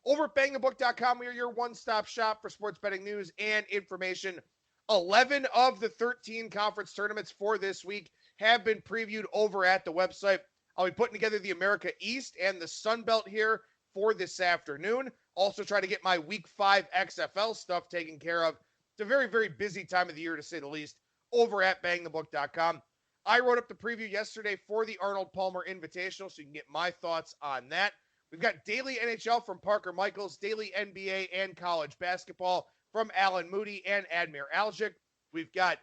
Over at BangTheBook.com, we are your one-stop shop for sports betting news and information. 11 of the 13 conference tournaments for this week have been previewed over at the website. I'll be putting together the America East and the Sun Belt here for this afternoon. Also try to get my Week 5 XFL stuff taken care of. It's a very, very busy time of the year, to say the least, over at BangTheBook.com. I wrote up the preview yesterday for the Arnold Palmer Invitational, so you can get my thoughts on that. We've got daily NHL from Parker Michaels, daily NBA and college basketball from Alan Moody and Admir Algic. We've got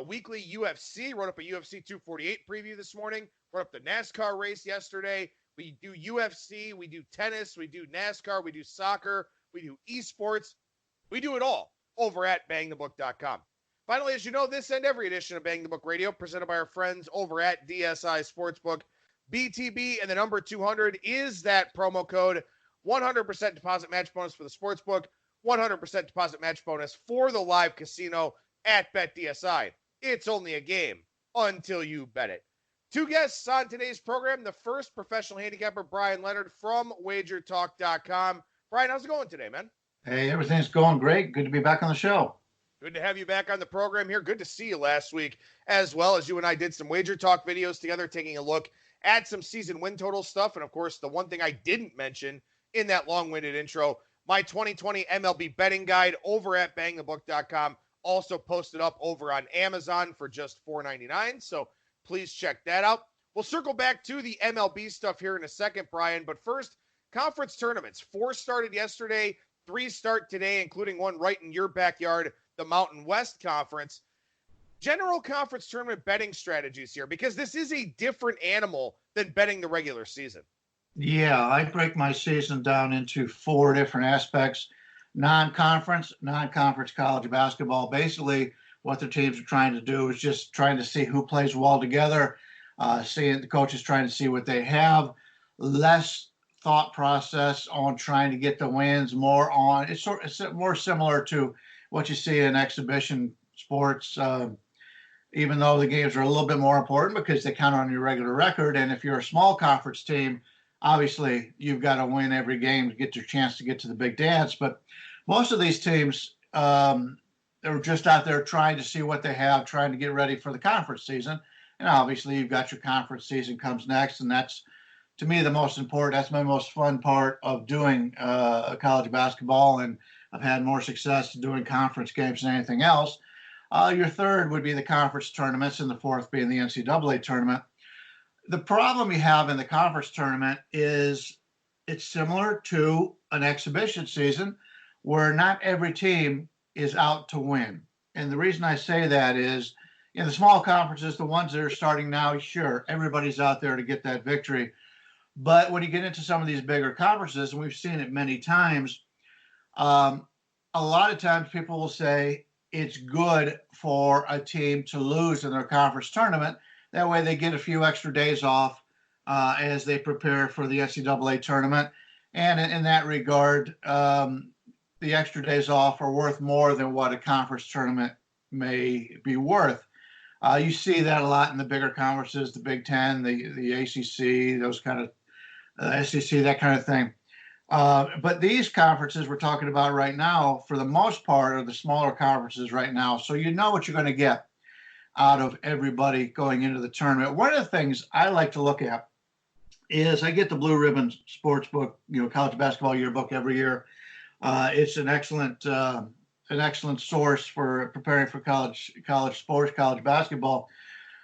weekly UFC. Wrote up a UFC 248 preview this morning. Wrote up the NASCAR race yesterday. We do UFC. We do tennis. We do NASCAR. We do soccer. We do esports. We do it all over at BangTheBook.com. Finally, as you know, this and every edition of Bang the Book Radio presented by our friends over at DSI Sportsbook. BTB and the number 200 is that promo code. 100% deposit match bonus for the Sportsbook. 100% deposit match bonus for the live casino at BetDSI. It's only a game until you bet it. Two guests on today's program. The first, professional handicapper Bryan Leonard from WagerTalk.com. Bryan, how's it going today, man? Hey, everything's going great. Good to be back on the show. Good to have you back on the program here. Good to see you last week, as well as you and I did some Wager Talk videos together, taking a look at some season win total stuff. And, of course, the one thing I didn't mention in that long-winded intro, my 2020 MLB betting guide over at BangTheBook.com, also posted up over on Amazon for just $4.99. So please check that out. We'll circle back to the MLB stuff here in a second, Bryan. But first, conference tournaments. 4 started yesterday, 3 start today, including one right in your backyard, the Mountain West Conference. General conference tournament betting strategies here, because this is a different animal than betting the regular season. Yeah, I break my season down into 4 different aspects. Non-conference college basketball. Basically, what the teams are trying to do is just trying to see who plays well together, seeing the coaches trying to see what they have, less thought process on trying to get the wins, more on, it's more similar to what you see in exhibition sports, even though the games are a little bit more important because they count on your regular record. And if you're a small conference team, obviously you've got to win every game to get your chance to get to the big dance. But most of these teams, they're just out there trying to see what they have, trying to get ready for the conference season. And obviously you've got your conference season comes next, and that's, to me, the most important. That's my most fun part of doing college basketball, and I've had more success doing conference games than anything else. Your third would be the conference tournaments, and the fourth being the NCAA tournament. The problem you have in the conference tournament is it's similar to an exhibition season where not every team is out to win. And the reason I say that is in the small conferences, the ones that are starting now, sure, everybody's out there to get that victory. But when you get into some of these bigger conferences, and we've seen it many times, a lot of times people will say it's good for a team to lose in their conference tournament. That way they get a few extra days off as they prepare for the NCAA tournament. And in that regard, the extra days off are worth more than what a conference tournament may be worth. You see that a lot in the bigger conferences, the Big Ten, the ACC, those kind of SEC, that kind of thing. But these conferences we're talking about right now, for the most part, are the smaller conferences right now. So you know what you're going to get out of everybody going into the tournament. One of the things I like to look at is I get the Blue Ribbon Sportsbook, college basketball yearbook every year. It's an excellent source for preparing for college sports, college basketball.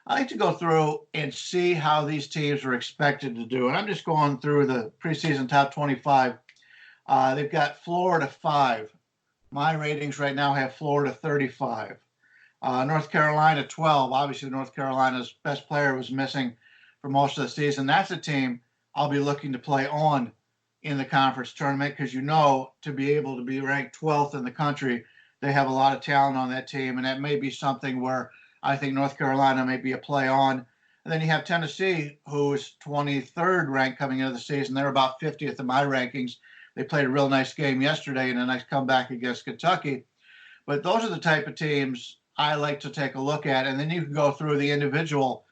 I like to go through and see how these teams are expected to do. And I'm just going through the preseason top 25. They've got Florida 5. My ratings right now have Florida 35. North Carolina 12. Obviously, North Carolina's best player was missing for most of the season. That's a team I'll be looking to play on in the conference tournament because to be able to be ranked 12th in the country, they have a lot of talent on that team. And that may be something where I think North Carolina may be a play on. And then you have Tennessee, who is 23rd ranked coming into the season. They're about 50th in my rankings. They played a real nice game yesterday and a nice comeback against Kentucky. But those are the type of teams I like to take a look at. And then you can go through the individual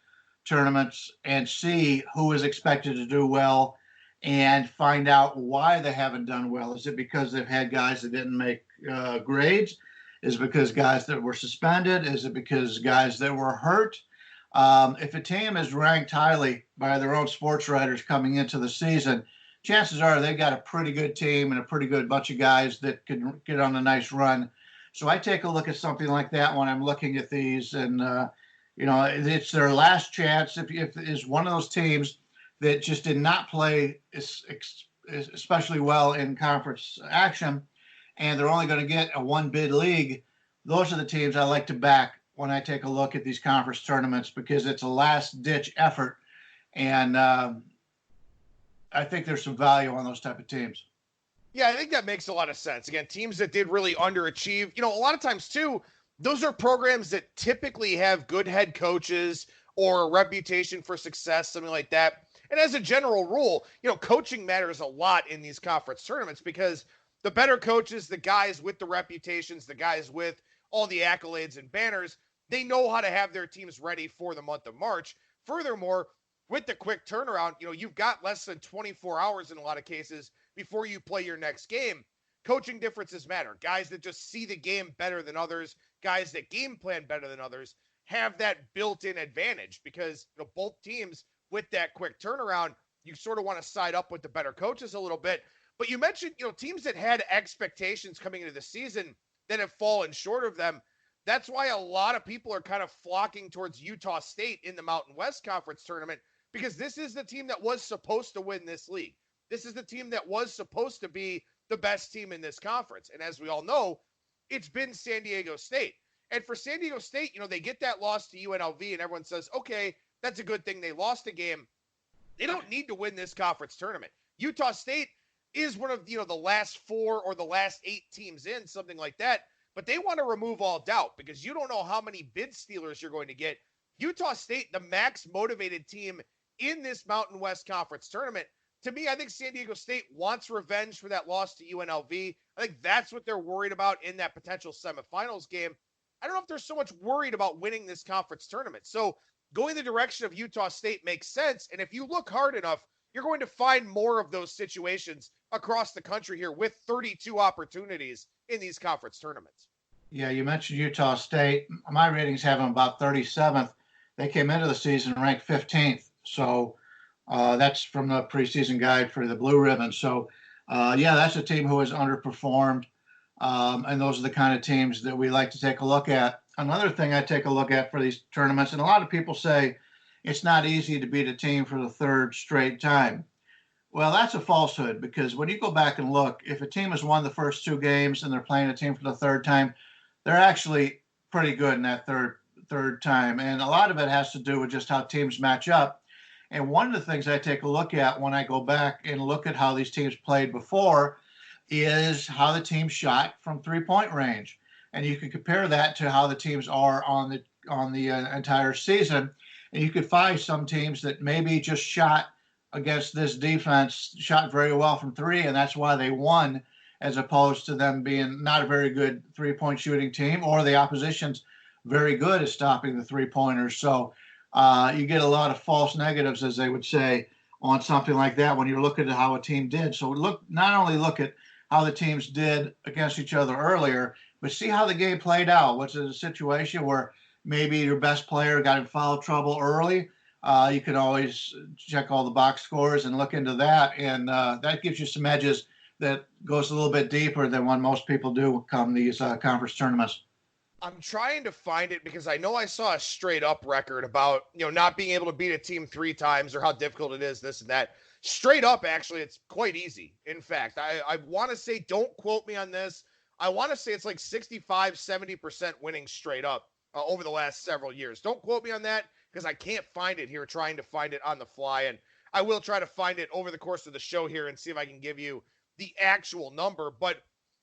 tournaments and see who is expected to do well and find out why they haven't done well. Is it because they've had guys that didn't make grades? Is it because guys that were suspended? Is it because guys that were hurt? If a team is ranked highly by their own sports writers coming into the season, chances are they got a pretty good team and a pretty good bunch of guys that could get on a nice run. So I take a look at something like that when I'm looking at these, and it's their last chance. If is one of those teams that just did not play especially well in conference action, and they're only going to get a one bid league, those are the teams I like to back when I take a look at these conference tournaments, because it's a last ditch effort. And I think there's some value on those type of teams. Yeah, I think that makes a lot of sense. Again, teams that did really underachieve, a lot of times too, those are programs that typically have good head coaches or a reputation for success, something like that. And as a general rule, coaching matters a lot in these conference tournaments, because the better coaches, the guys with the reputations, the guys with all the accolades and banners, they know how to have their teams ready for the month of March. Furthermore, with the quick turnaround, you've got less than 24 hours in a lot of cases before you play your next game. Coaching differences matter. Guys that just see the game better than others, guys that game plan better than others, have that built-in advantage, because both teams with that quick turnaround, you sort of want to side up with the better coaches a little bit. But you mentioned, teams that had expectations coming into the season that have fallen short of them. That's why a lot of people are kind of flocking towards Utah State in the Mountain West Conference tournament, because this is the team that was supposed to win this league. This is the team that was supposed to be the best team in this conference. And as we all know, it's been San Diego State. And for San Diego State, they get that loss to UNLV and everyone says, okay, that's a good thing they lost a game. They don't need to win this conference tournament. Utah State is one of, the last 4 or the last 8 teams in, something like that. But they want to remove all doubt, because you don't know how many bid stealers you're going to get. Utah State, the max motivated team in this Mountain West Conference tournament. To me, I think San Diego State wants revenge for that loss to UNLV. I think that's what they're worried about in that potential semifinals game. I don't know if they're so much worried about winning this conference tournament. So going the direction of Utah State makes sense. And if you look hard enough, you're going to find more of those situations across the country here, with 32 opportunities in these conference tournaments. Yeah, you mentioned Utah State. My ratings have them about 37th. They came into the season ranked 15th. So that's from the preseason guide for the Blue Ribbon. So, that's a team who has underperformed. And those are the kind of teams that we like to take a look at. Another thing I take a look at for these tournaments, and a lot of people say it's not easy to beat a team for the third straight time. Well, that's a falsehood, because when you go back and look, if a team has won the first 2 games and they're playing a team for the third time, they're actually pretty good in that third time. And a lot of it has to do with just how teams match up. And one of the things I take a look at when I go back and look at how these teams played before is how the team shot from 3-point range. And you can compare that to how the teams are on the entire season. And you could find some teams that maybe just shot against this defense, shot very well from 3, and that's why they won, as opposed to them being not a very good 3-point shooting team, or the opposition's very good at stopping the 3-pointers. So you get a lot of false negatives, as they would say, on something like that when you're looking at how a team did. So not only look at how the teams did against each other earlier, but see how the game played out. Was it a situation where maybe your best player got in foul trouble early? You can always check all the box scores and look into that. And that gives you some edges that goes a little bit deeper than what most people do come these conference tournaments. I'm trying to find it, because I know I saw a straight up record about, not being able to beat a team 3 times, or how difficult it is, this and that. Straight up, actually, it's quite easy. In fact, I want to say, don't quote me on this, I want to say it's like 65-70% winning straight up over the last several years. Don't quote me on that, because I can't find it here, trying to find it on the fly. And I will try to find it over the course of the show here and see if I can give you the actual number. But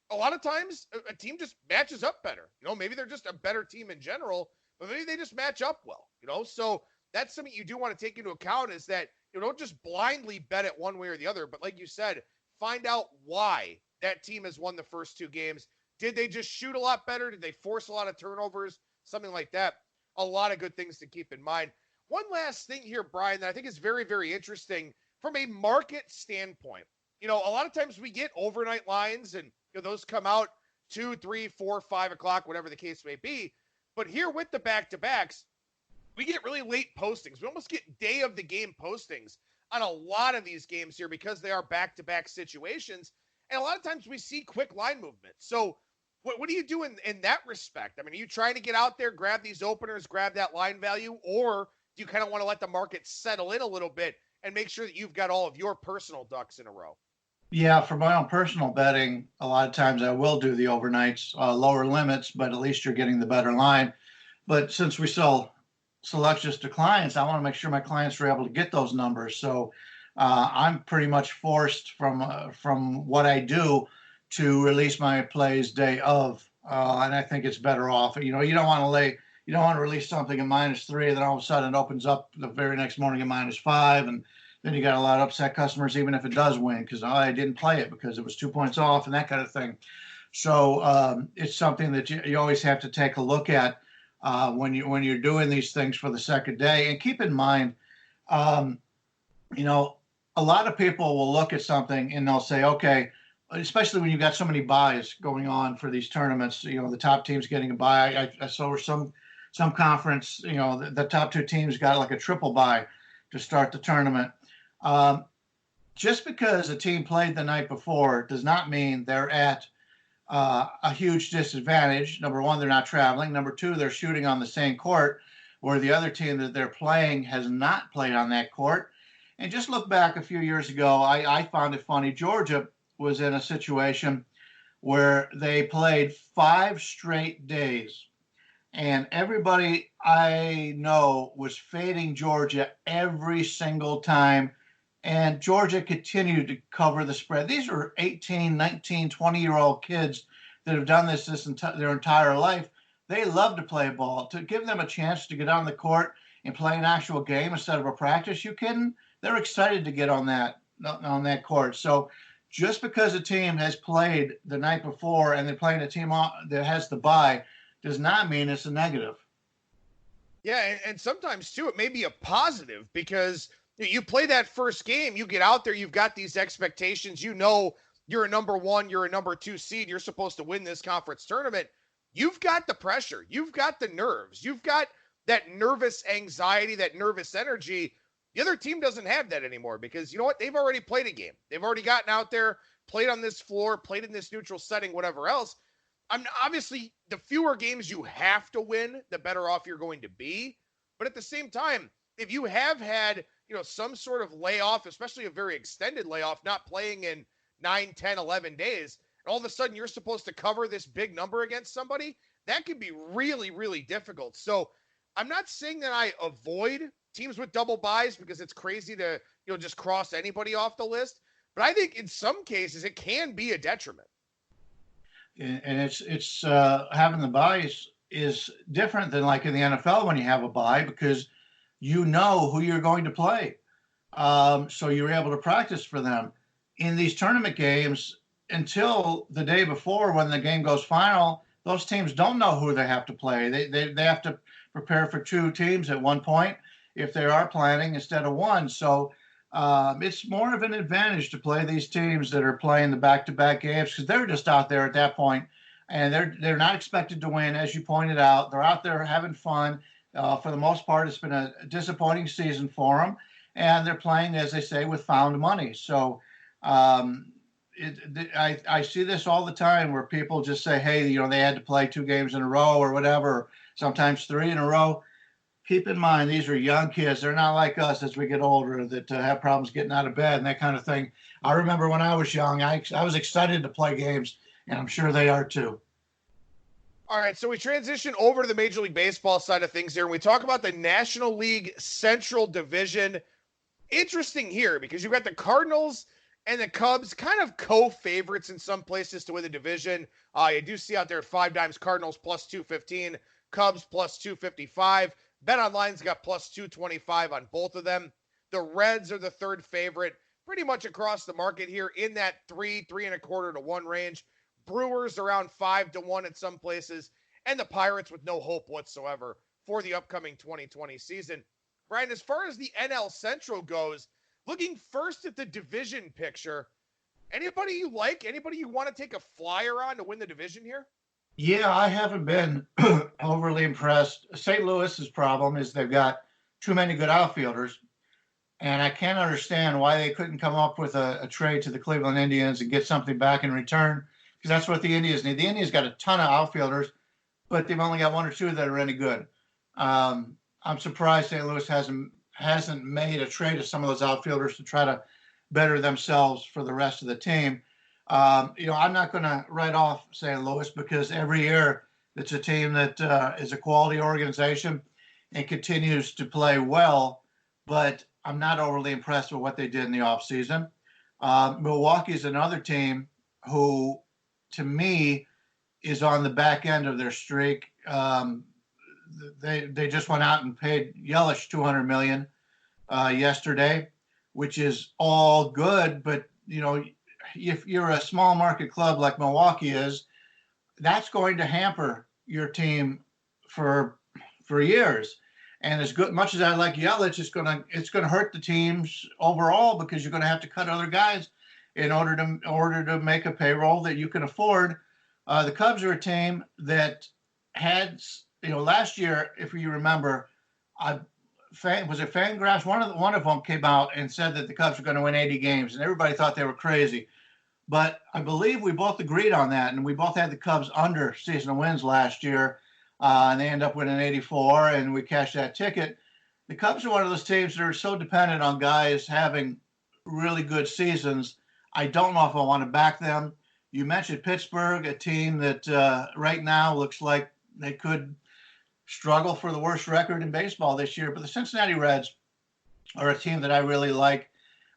a lot of times a team just matches up better. Maybe they're just a better team in general, but maybe they just match up well, So that's something you do want to take into account, is that you don't just blindly bet it one way or the other, but like you said, find out why that team has won the first 2 games. Did they just shoot a lot better? Did they force a lot of turnovers? Something like that. A lot of good things to keep in mind. One last thing here, Brian, that I think is very, very interesting. from a market standpoint, a lot of times we get overnight lines and those come out 2, 3, 4, 5 o'clock, whatever the case may be. But here with the back-to-backs, we get really late postings. We almost get day of the game postings on a lot of these games here because they are back-to-back situations. And a lot of times we see quick line movement. So what do you do in that respect? I mean, are you trying to get out there, grab these openers, grab that line value, or do you kind of want to let the market settle in a little bit and make sure that you've got all of your personal ducks in a row? Yeah, for my own personal betting, a lot of times I will do the overnights, lower limits, but at least you're getting the better line. But since we sell selections to clients, I want to make sure my clients are able to get those numbers. So I'm pretty much forced from what I do to release my plays day of, and I think it's better off. You don't want to release something at -3, and then all of a sudden it opens up the very next morning at -5, and then you got a lot of upset customers, even if it does win, because I didn't play it because it was 2 points off and that kind of thing. So it's something that you always have to take a look at when you're doing these things for the second day. And keep in mind, a lot of people will look at something and they'll say, okay, especially when you've got so many buys going on for these tournaments, the top team's getting a buy. I saw some conference, the top 2 teams got like a triple buy to start the tournament. Just because a team played the night before does not mean they're at a huge disadvantage. Number one, they're not traveling. Number two, they're shooting on the same court where the other team that they're playing has not played on that court. And just look back a few years ago, I found it funny. Georgia was in a situation where they played 5 straight days. And everybody I know was fading Georgia every single time. And Georgia continued to cover the spread. These are 18, 19, 20-year-old kids that have done this their entire life. They love to play ball. To give them a chance to get on the court and play an actual game instead of a practice, you kidding? They're excited to get on that court. So just because a team has played the night before and they're playing a team that has the bye does not mean it's a negative. Yeah, and sometimes, too, it may be a positive because you play that first game, you get out there, you've got these expectations, you're a number 1, you're a number 2 seed, you're supposed to win this conference tournament. You've got the pressure, you've got the nerves, you've got that nervous anxiety, that nervous energy. The other team doesn't have that anymore because you know what? They've already played a game. They've already gotten out there, played on this floor, played in this neutral setting, whatever else. Obviously, the fewer games you have to win, the better off you're going to be. But at the same time, if you have had, some sort of layoff, especially a very extended layoff, not playing in 9, 10, 11 days, and all of a sudden you're supposed to cover this big number against somebody, that could be really, really difficult. So I'm not saying that I avoid teams with double buys because it's crazy to, just cross anybody off the list. But I think in some cases it can be a detriment. And it's having the buys is different than like in the NFL when you have a bye because you know who you're going to play. So you're able to practice for them. In these tournament games, until the day before when the game goes final, those teams don't know who they have to play. They have to prepare for 2 teams at one point if they are planning instead of 1. So it's more of an advantage to play these teams that are playing the back-to-back games because they're just out there at that point, and they're not expected to win, as you pointed out. They're out there having fun. For the most part, it's been a disappointing season for them, and they're playing, as they say, with found money. So I see this all the time where people just say, hey, they had to play 2 games in a row or whatever, sometimes 3 in a row. Keep in mind, these are young kids. They're not like us as we get older that have problems getting out of bed and that kind of thing. I remember when I was young, I was excited to play games, and I'm sure they are too. All right, so we transition over to the Major League Baseball side of things here, and we talk about the National League Central Division. Interesting here because you've got the Cardinals and the Cubs kind of co-favorites in some places to win the division. You do see out there 5 dimes Cardinals plus 215, Cubs plus 255. BetOnline's got plus 225 on both of them. The Reds are the 3rd favorite, pretty much across the market here in that 3.25 to 1 range. Brewers around 5 to 1 at some places, and the Pirates with no hope whatsoever for the upcoming 2020 season. Bryan, as far as the NL Central goes, looking first at the division picture, anybody you like? Anybody you want to take a flyer on to win the division here? Yeah, I haven't been overly impressed. St. Louis's problem is they've got too many good outfielders, and I can't understand why they couldn't come up with a trade to the Cleveland Indians and get something back in return, because that's what the Indians need. The Indians got a ton of outfielders, but they've only got one or two that are any good. I'm surprised St. Louis hasn't made a trade of some of those outfielders to try to better themselves for the rest of the team. I'm not going to write off St. Louis because every year it's a team that is a quality organization and continues to play well, but I'm not overly impressed with what they did in the offseason. Milwaukee is another team who, to me, is on the back end of their streak. They just went out and paid Yelich $200 million yesterday, which is all good. But, if you're a small market club like Milwaukee is, that's going to hamper your team for years. And as much as I like Yelich, it's gonna hurt the teams overall because you're going to have to cut other guys in order to make a payroll that you can afford. The Cubs are a team that had, last year, if you remember, was it Fangraphs? One of them came out and said that the Cubs were going to win 80 games, and everybody thought they were crazy. But I believe we both agreed on that, and we both had the Cubs under seasonal wins last year, and they end up winning 84, and we cashed that ticket. The Cubs are one of those teams that are so dependent on guys having really good seasons. I don't know if I want to back them. You mentioned Pittsburgh, a team that right now looks like they could struggle for the worst record in baseball this year. But the Cincinnati Reds are a team that I really like.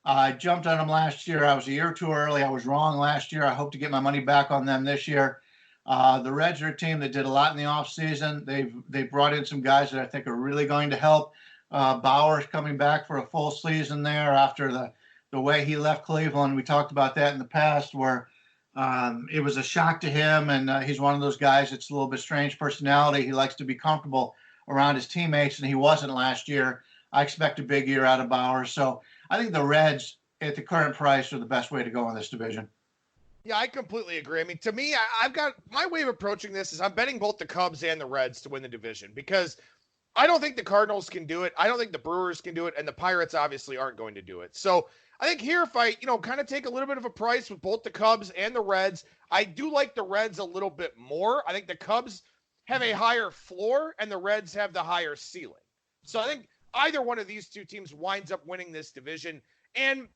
I jumped on them last year. I was a year too early. I was wrong last year. I hope to get my money back on them this year. The Reds are a team that did a lot in the offseason. They've brought in some guys that I think are really going to help. Bauer's coming back for a full season there after the way he left Cleveland. We talked about that in the past where it was a shock to him, and he's one of those guys that's a little bit strange personality. He likes to be comfortable around his teammates, and he wasn't last year. I expect a big year out of Bauer. So I think the Reds, at the current price, are the best way to go in this division. Yeah, I completely agree. I mean, to me, I've got my way of approaching this is I'm betting both the Cubs and the Reds to win the division because I don't think the Cardinals can do it. I don't think the Brewers can do it, and the Pirates obviously aren't going to do it. So I think here, if I, kind of take a little bit of a price with both the Cubs and the Reds, I do like the Reds a little bit more. I think the Cubs have a higher floor and the Reds have the higher ceiling. So I think either one of these two teams winds up winning this division. And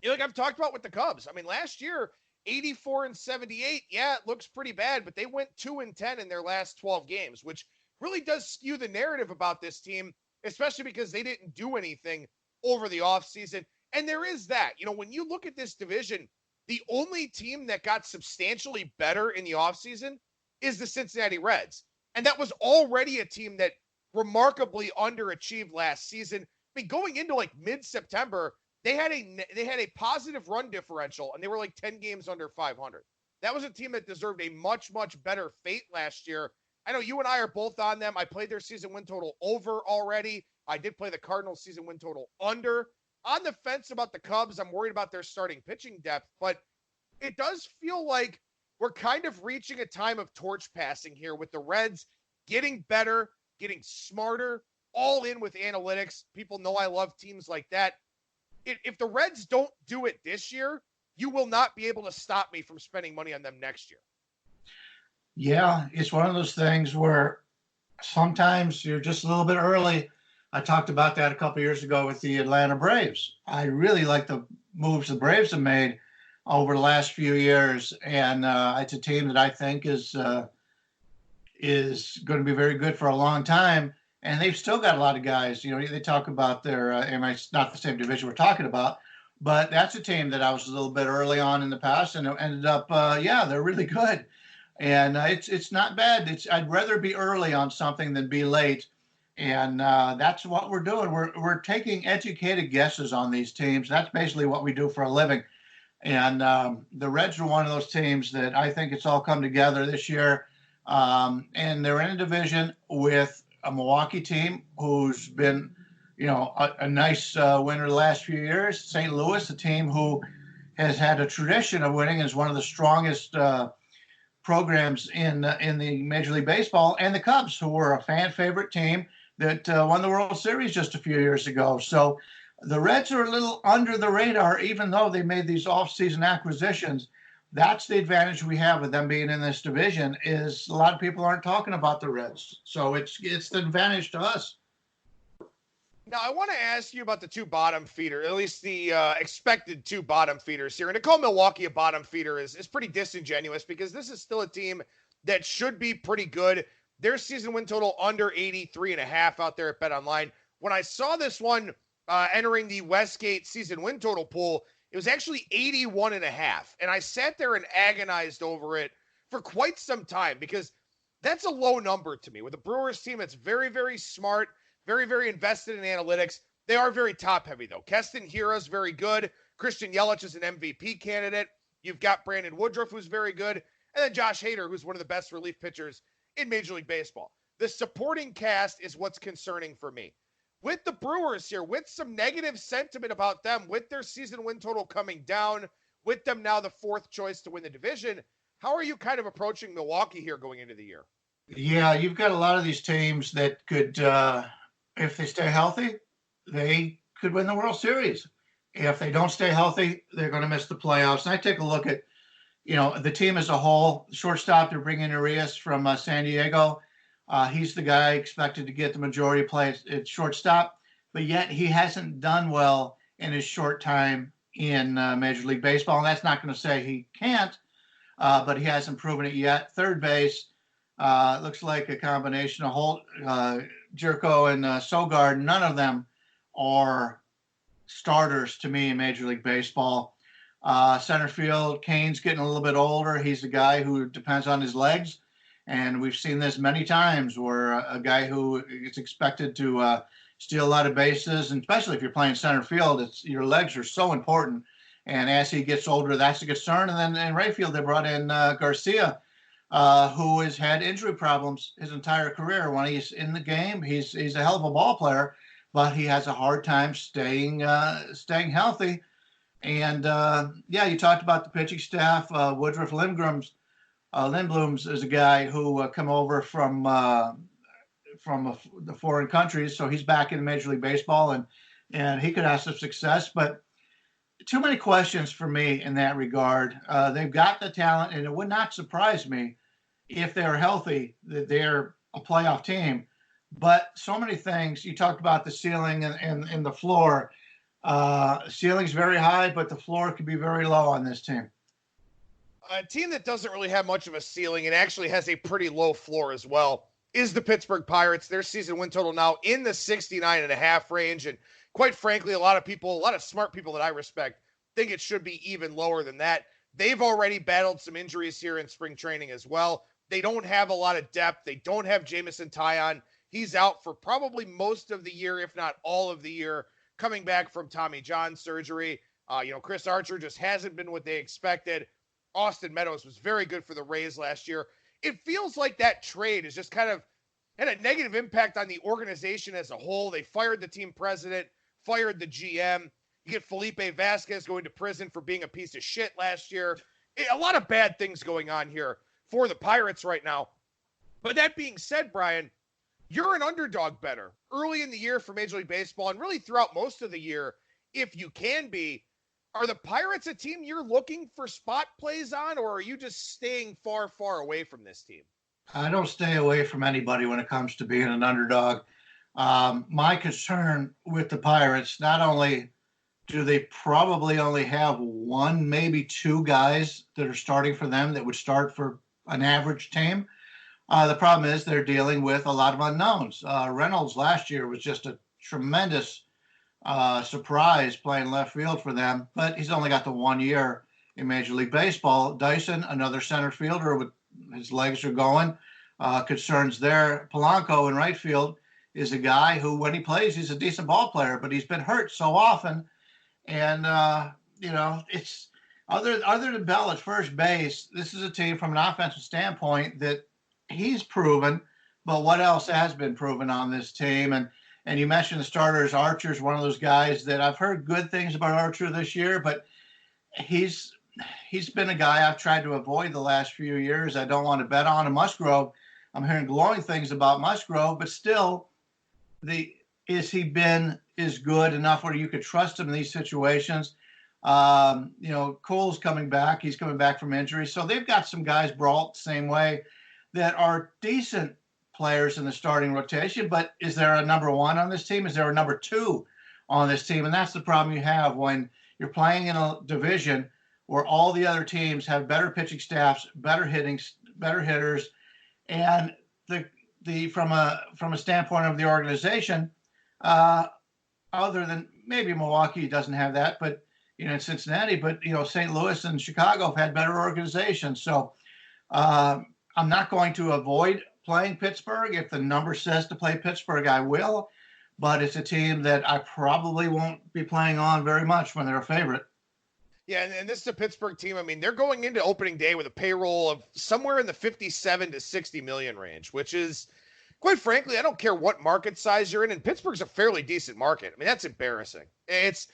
like I've talked about with the Cubs, I mean, last year, 84-78, yeah, it looks pretty bad, but they went 2-10 in their last 12 games, which really does skew the narrative about this team, especially because they didn't do anything over the offseason. And there is that, when you look at this division, the only team that got substantially better in the offseason is the Cincinnati Reds. And that was already a team that remarkably underachieved last season. I mean, going into like mid-September, they had a positive run differential, and they were like 10 games under 500. That was a team that deserved a much, much better fate last year. I know you and I are both on them. I played their season win total over already. I did play the Cardinals season win total under. On the fence about the Cubs, I'm worried about their starting pitching depth, but it does feel like we're kind of reaching a time of torch passing here with the Reds getting better, getting smarter, all in with analytics. People know I love teams like that. If the Reds don't do it this year, you will not be able to stop me from spending money on them next year. Yeah, it's one of those things where sometimes you're just a little bit early. I talked about that a couple of years ago with the Atlanta Braves. I really like the moves the Braves have made over the last few years, and it's a team that I think is going to be very good for a long time. And they've still got a lot of guys. They talk about their, and it's not the same division we're talking about, but that's a team that I was a little bit early on in the past, and it ended up, they're really good. And it's not bad. I'd rather be early on something than be late. And that's what we're doing. We're taking educated guesses on these teams. That's basically what we do for a living. And the Reds are one of those teams that I think it's all come together this year. And they're in a division with a Milwaukee team who's been a nice winner the last few years. St. Louis, a team who has had a tradition of winning, is one of the strongest programs in the Major League Baseball, and the Cubs, who were a fan favorite team that won the World Series just a few years ago. So the Reds are a little under the radar, even though they made these off-season acquisitions. That's the advantage we have with them being in this division, is a lot of people aren't talking about the Reds. So it's the advantage to us. Now, I want to ask you about the two bottom feeders, at least the expected two bottom feeders here. And to call Milwaukee a bottom feeder is pretty disingenuous, because this is still a team that should be pretty good. Their season win total under 83.5 out there at BetOnline. When I saw this one entering the Westgate season win total pool, it was actually 81.5. And I sat there and agonized over it for quite some time, because that's a low number to me. With a Brewers team that's very, very smart, very, very invested in analytics. They are very top-heavy, though. Keston Hiura's very good. Christian Yelich is an MVP candidate. You've got Brandon Woodruff, who's very good. And then Josh Hader, who's one of the best relief pitchers in Major League Baseball. The supporting cast is what's concerning for me. With the Brewers here, with some negative sentiment about them, with their season win total coming down, with them now the fourth choice to win the division, how are you kind of approaching Milwaukee here going into the year? Yeah, you've got a lot of these teams that could, if they stay healthy, they could win the World Series. If they don't stay healthy, they're going to miss the playoffs. And I take a look at, the team as a whole. Shortstop, they're bringing Urias from San Diego. He's the guy expected to get the majority of plays at shortstop, but yet he hasn't done well in his short time in Major League Baseball. And that's not going to say he can't, but he hasn't proven it yet. Third base, looks like a combination of Holt, Jerko, and Sogard. None of them are starters to me in Major League Baseball. Center field, Kane's getting a little bit older. He's a guy who depends on his legs. And we've seen this many times, where a guy who is expected to steal a lot of bases, and especially if you're playing center field, your legs are so important. And as he gets older, that's a concern. And then in right field, they brought in Garcia, who has had injury problems his entire career. When he's in the game, he's a hell of a ball player, but he has a hard time staying healthy. And you talked about the pitching staff. Woodruff Lindblom's is a guy who come over from the foreign countries, so he's back in Major League Baseball, and he could have some success. But too many questions for me in that regard. They've got the talent, and it would not surprise me if they're healthy that they're a playoff team. But so many things. You talked about the ceiling and the floor. Ceiling's very high, but the floor could be very low on this team. A team that doesn't really have much of a ceiling and actually has a pretty low floor as well is the Pittsburgh Pirates. Their season win total now in the 69.5 range. And quite frankly, a lot of smart people that I respect think it should be even lower than that. They've already battled some injuries here in spring training as well. They don't have a lot of depth. They don't have Jameson Taillon. He's out for probably most of the year, if not all of the year, coming back from Tommy John surgery. Chris Archer just hasn't been what they expected. Austin Meadows was very good for the Rays last year. It feels like that trade is just kind of had a negative impact on the organization as a whole. They fired the team president, fired the GM. You get Felipe Vasquez going to prison for being a piece of shit last year. A lot of bad things going on here for the Pirates right now. But that being said, Brian, you're an underdog bettor early in the year for Major League Baseball, and really throughout most of the year, if you can be. Are the Pirates a team you're looking for spot plays on, or are you just staying far, far away from this team? I don't stay away from anybody when it comes to being an underdog. My concern with the Pirates, not only do they probably only have one, maybe two guys that are starting for them that would start for an average team. The problem is they're dealing with a lot of unknowns. Reynolds last year was just a tremendous surprise playing left field for them, but he's only got the 1 year in Major League Baseball. Dyson, another center fielder with his legs are going. Concerns there. Polanco in right field is a guy who, when he plays, he's a decent ball player, but he's been hurt so often. And, it's other than Bell at first base, this is a team from an offensive standpoint that he's proven, but what else has been proven on this team? And And you mentioned the starters. Archer's one of those guys that I've heard good things about Archer this year, but he's been a guy I've tried to avoid the last few years. I don't want to bet on. And Musgrove, I'm hearing glowing things about Musgrove, but still, is good enough where you could trust him in these situations? Cole's coming back. He's coming back from injury. So they've got some guys, Brault, same way, that are decent players in the starting rotation. But is there a number one on this team? Is there a number two on this team? And that's the problem you have when you're playing in a division where all the other teams have better pitching staffs, better hitters, and from a standpoint of the organization, other than maybe Milwaukee doesn't have that, but in Cincinnati, but St. Louis and Chicago have had better organizations. So I'm not going to avoid playing Pittsburgh. If the number says to play Pittsburgh, I will. But it's a team that I probably won't be playing on very much when they're a favorite. Yeah, and this is a Pittsburgh team. I mean, they're going into opening day with a payroll of somewhere in the 57 to 60 million range, which is, quite frankly, I don't care what market size you're in, and Pittsburgh's a fairly decent market. I mean, that's embarrassing. It's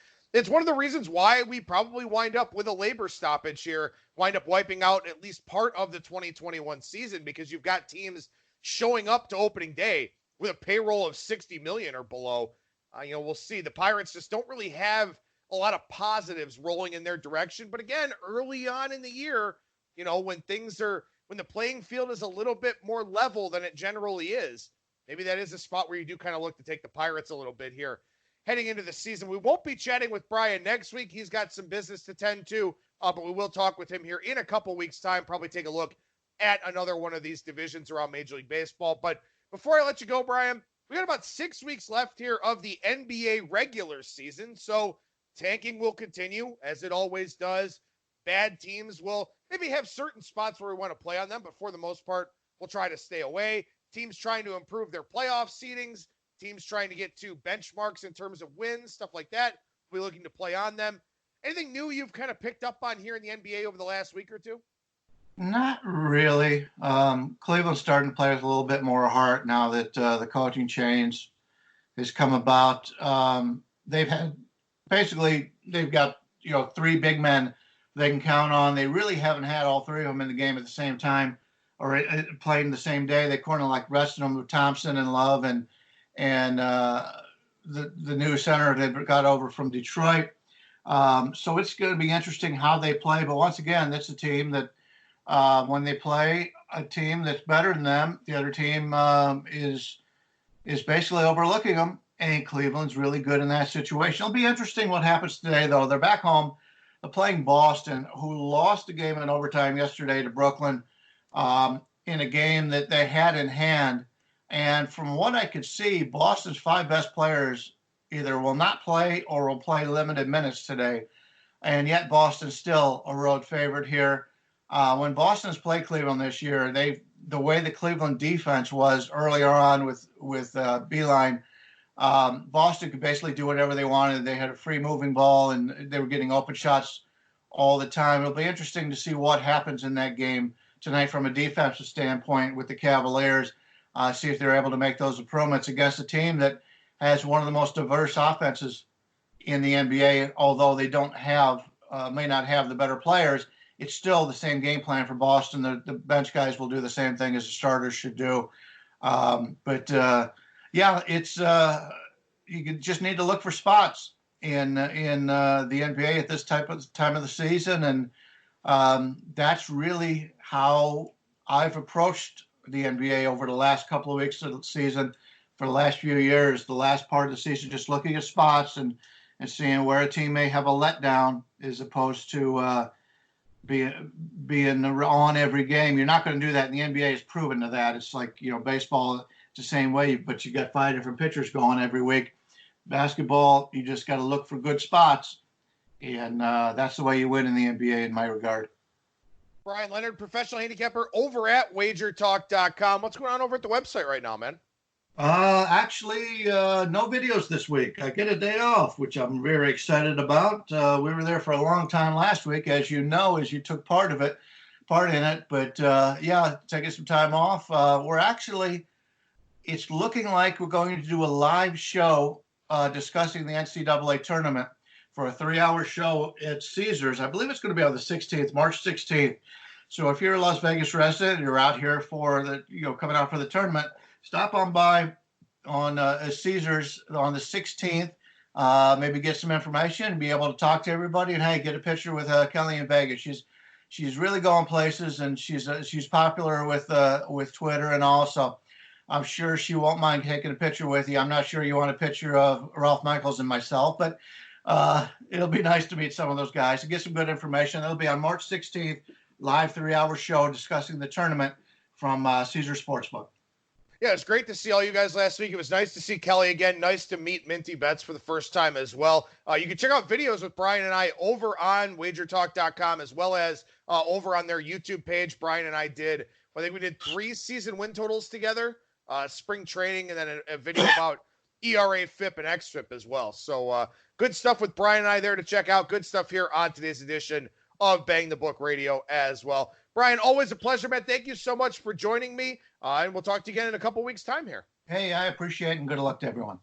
one of the reasons why we probably wind up with a labor stoppage here, wind up wiping out at least part of the 2021 season, because you've got teams showing up to opening day with a payroll of 60 million or below. We'll see. The Pirates just don't really have a lot of positives rolling in their direction. But again, early on in the year, when the playing field is a little bit more level than it generally is, maybe that is a spot where you do kind of look to take the Pirates a little bit here heading into the season. We won't be chatting with Bryan next week. He's got some business to tend to, but we will talk with him here in a couple weeks' time, probably take a look at another one of these divisions around Major League Baseball. But before I let you go, Bryan, we got about 6 weeks left here of the NBA regular season. So tanking will continue, as it always does. Bad teams will maybe have certain spots where we want to play on them, but for the most part, we'll try to stay away. Teams trying to improve their playoff seedings, teams trying to get to benchmarks in terms of wins, stuff like that. We're looking to play on them. Anything new you've kind of picked up on here in the NBA over the last week or two? Not really. Cleveland's starting to play with a little bit more heart now that the coaching change has come about. They've got three big men they can count on. They really haven't had all three of them in the game at the same time or playing the same day. They kind of like rested them with Thompson and Love and the new center that got over from Detroit. So it's going to be interesting how they play. But once again, that's a team that when they play a team that's better than them, the other team is basically overlooking them. And Cleveland's really good in that situation. It'll be interesting what happens today, though. They're back home. They're playing Boston, who lost the game in overtime yesterday to Brooklyn in a game that they had in hand. And from what I could see, Boston's five best players either will not play or will play limited minutes today. And yet Boston's still a road favorite here. When Boston's played Cleveland this year, the way the Cleveland defense was earlier on with Beeline, Boston could basically do whatever they wanted. They had a free moving ball and they were getting open shots all the time. It'll be interesting to see what happens in that game tonight from a defensive standpoint with the Cavaliers. See if they're able to make those improvements against a team that has one of the most diverse offenses in the NBA. Although they may not have the better players, it's still the same game plan for Boston. The bench guys will do the same thing as the starters should do. It's you just need to look for spots in the NBA at this time of the season, and that's really how I've approached the NBA over the last couple of weeks of the season for the last few years. The last part of the season, just looking at spots and seeing where a team may have a letdown, as opposed to being on every game. You're not going to do that, and the NBA has proven to that. It's like baseball. It's the same way, but you got five different pitchers going every week. Basketball, you just got to look for good spots, and that's the way you win in the NBA, in my regard. Bryan Leonard, professional handicapper over at wagertalk.com. What's going on over at the website right now, man? Actually, no videos this week. I get a day off, which I'm very excited about. We were there for a long time last week, as you know, as you took part in it. But taking some time off. We're actually it's looking like we're going to do a live show discussing the NCAA tournament for a 3-hour show at Caesars. I believe it's going to be on the 16th, March 16th. So if you're a Las Vegas resident, you're out here for the, coming out for the tournament, stop on by on Caesars on the 16th. Maybe get some information and be able to talk to everybody, and hey, get a picture with Kelly in Vegas. She's really going places, and she's popular with Twitter and all. So I'm sure she won't mind taking a picture with you. I'm not sure you want a picture of Ralph Michaels and myself, but it'll be nice to meet some of those guys and get some good information. It'll be on March 16th, live 3-hour show discussing the tournament from Caesar Sportsbook. Yeah, it's great to see all you guys last week. It was nice to see Kelly again. Nice to meet Minty Betts for the first time as well. You can check out videos with Bryan and I over on wagertalk.com, as well as over on their YouTube page. Bryan and I did, I think we did 3 season win totals together, spring training, and then a video about ERA, FIP, and XFIP as well. So good stuff with Bryan and I there to check out. Good stuff here on today's edition of Bang the Book Radio as well. Bryan, always a pleasure, man. Thank you so much for joining me, and we'll talk to you again in a couple weeks' time here. Hey, I appreciate it, and good luck to everyone.